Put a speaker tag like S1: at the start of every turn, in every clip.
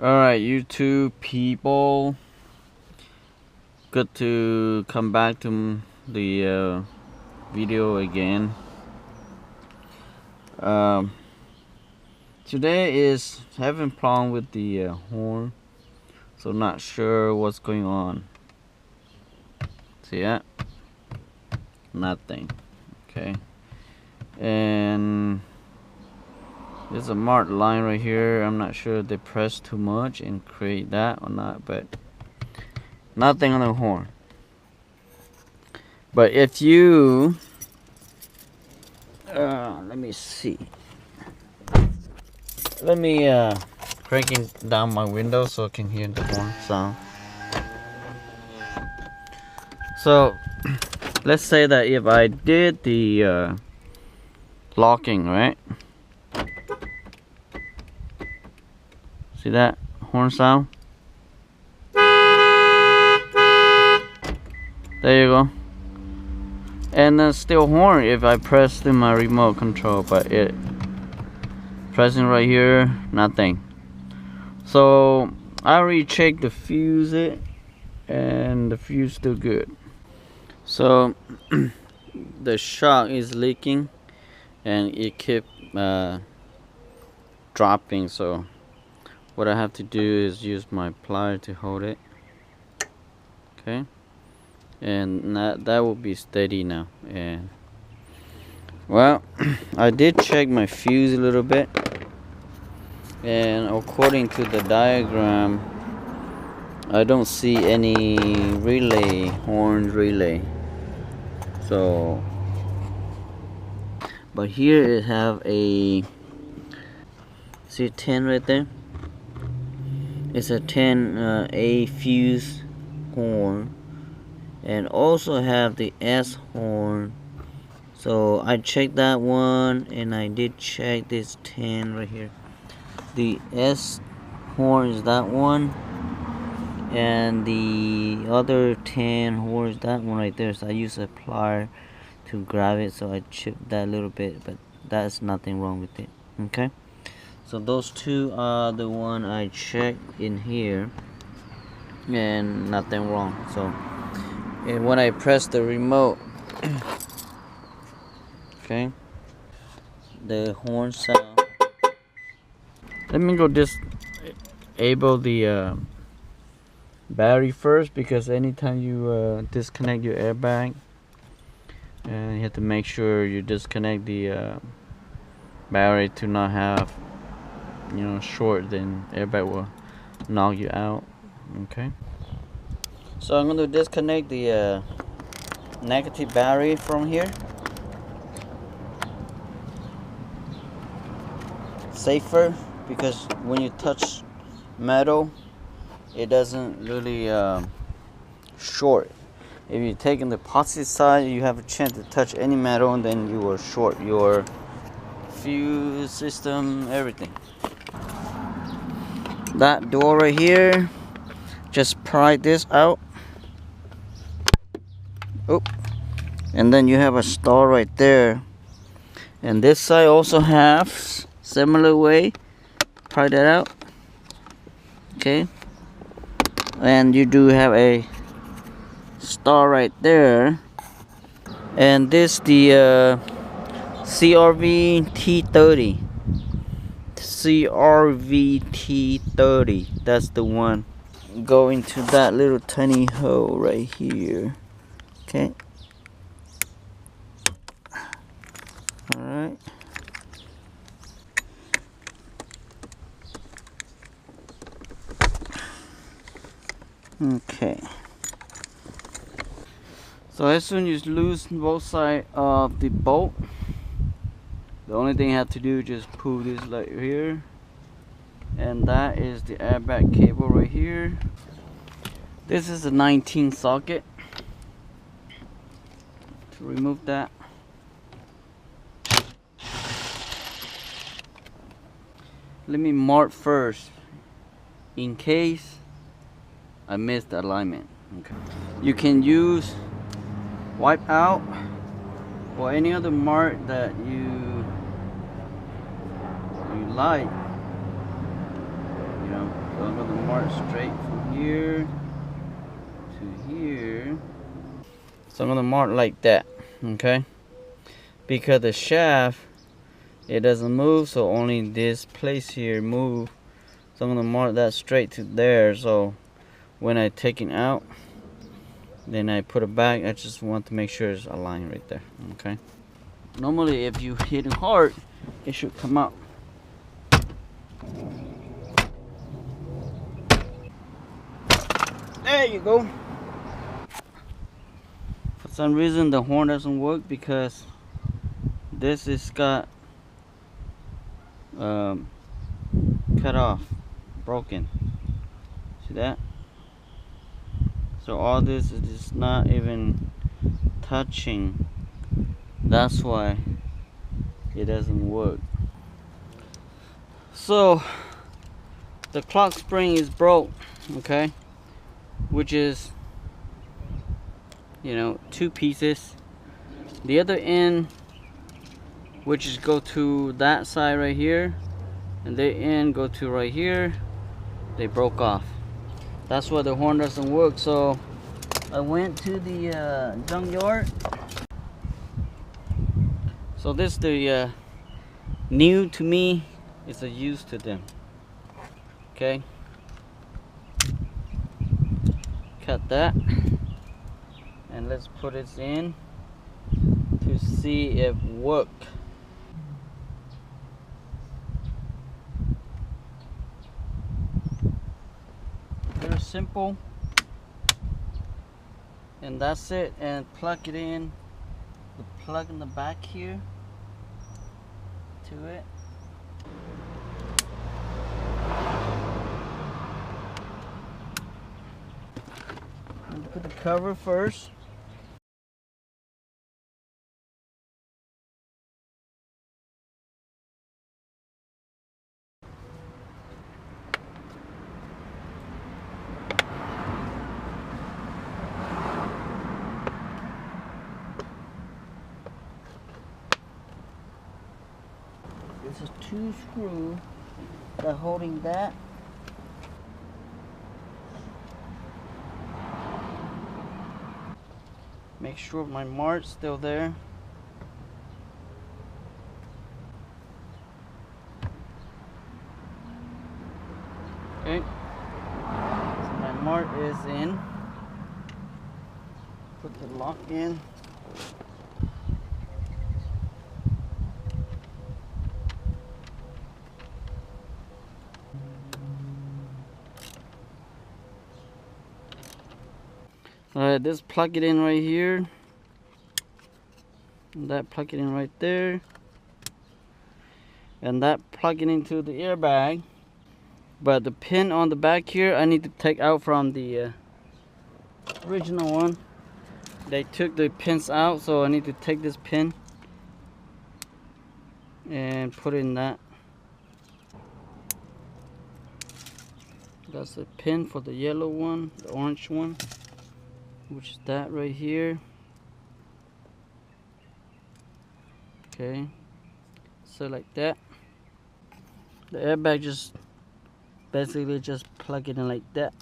S1: Alright, YouTube people, good to come back to the video again. Today is having problem with the horn, so not sure what's going on. See that? Nothing. Okay, and there's a marked line right here. I'm not sure if they press too much and create that or not, but nothing on the horn. But if you let me see. Let me cranking down my window so I can hear the horn sound. So let's say that if I did the locking, right? See that horn sound? There you go. And then still horn if I press in my remote control, but it pressing right here, nothing. So I already checked the fuse and the fuse still good. So the shock is leaking and it kept dropping, so what I have to do is use my plier to hold it. Okay, and that will be steady now. And well, I did check my fuse a little bit, and according to the diagram I don't see any relay, horn relay. So but here it have a, see 10 right there? It's a 10 A fuse horn, and also have the S horn. So I checked that one, and I did check this 10 right here. The S horn is that one, and the other 10 horn is that one right there. So I use a plier to grab it, so I chipped that a little bit, but that's nothing wrong with it. Okay, so those two are the one I checked in here, and nothing wrong. So, and when I press the remote, okay, the horn sound. Let me go disable the battery first, because anytime you disconnect your airbag, and you have to make sure you disconnect the battery to not have, short, then airbag will knock you out. Okay, so I'm going to disconnect the negative battery from here. Safer, because when you touch metal it doesn't really short. If you take in the positive side, you have a chance to touch any metal, and then you will short your fuse system, everything. That door right here, just pry this out. Oh, and then you have a star right there. And this side also has similar way. Pry that out. Okay. And you do have a star right there. And this the CRV T30. CRV T30. That's the one. Go into that little tiny hole right here. Okay. Alright. Okay. So as soon as you loosen both sides of the bolt, the only thing you have to do is just pull this right here, and that is the airbag cable right here. This is a 19 socket. To remove that, let me mark first in case I missed the alignment. Okay, you can use wipe out or any other mark that you like, So I'm gonna mark straight from here to here. So I'm gonna mark like that, okay? Because the shaft, it doesn't move, so only this place here move. So I'm gonna mark that straight to there. So when I take it out, then I put it back. I just want to make sure it's aligned right there, okay? Normally, if you hit it hard, it should come out. There you go. For some reason, the horn doesn't work because this is got cut off, broken. See that? So all this is just not even touching. That's why it doesn't work. So the clock spring is broke, okay, which is, you know, 2 pieces. The other end, which is go to that side right here, and the end go to right here, they broke off. That's why the horn doesn't work. So I went to the junkyard. So this the new to me, it's a used to them. Okay, cut that, and let's put it in to see if it work. Very simple, and that's it. And plug it in, the plug in the back here to it. And put the cover first. This is 2 screws that holding that. Make sure my mark's still there. Okay, so my mark is in. Put the lock in. Alright, this plug it in right here. And that plug it in right there. And that plug it into the airbag. But the pin on the back here, I need to take out from the original one. They took the pins out, so I need to take this pin and put it in that. That's the pin for the yellow one, the orange one, which is that right here. Okay, so like that. The airbag just basically just plug it in like that,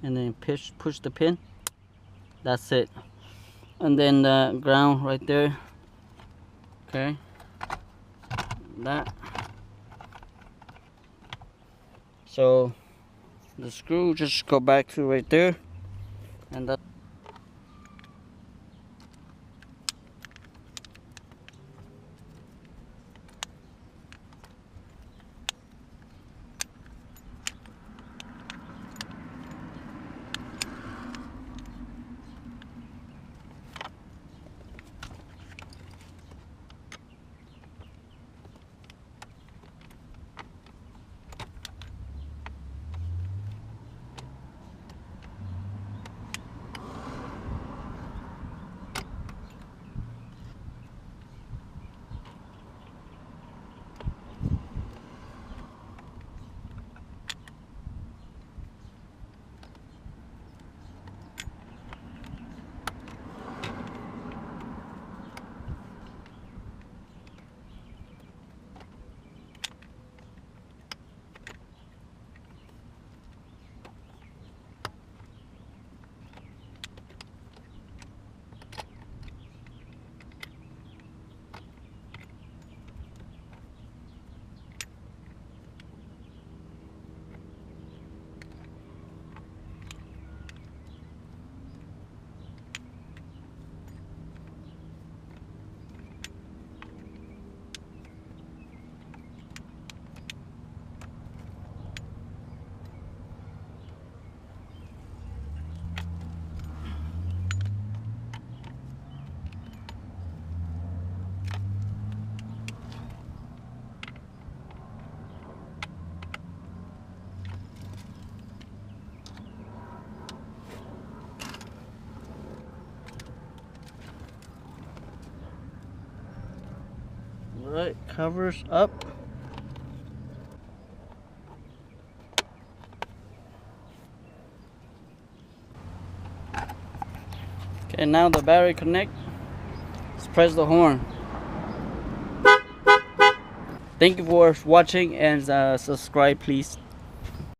S1: and then push the pin. That's it. And then the ground right there. Okay, that. So the screw just go back to right there, and that.
S2: Alright, covers up. Okay, now the battery connect. Let's press the horn. Thank you for watching, and subscribe please.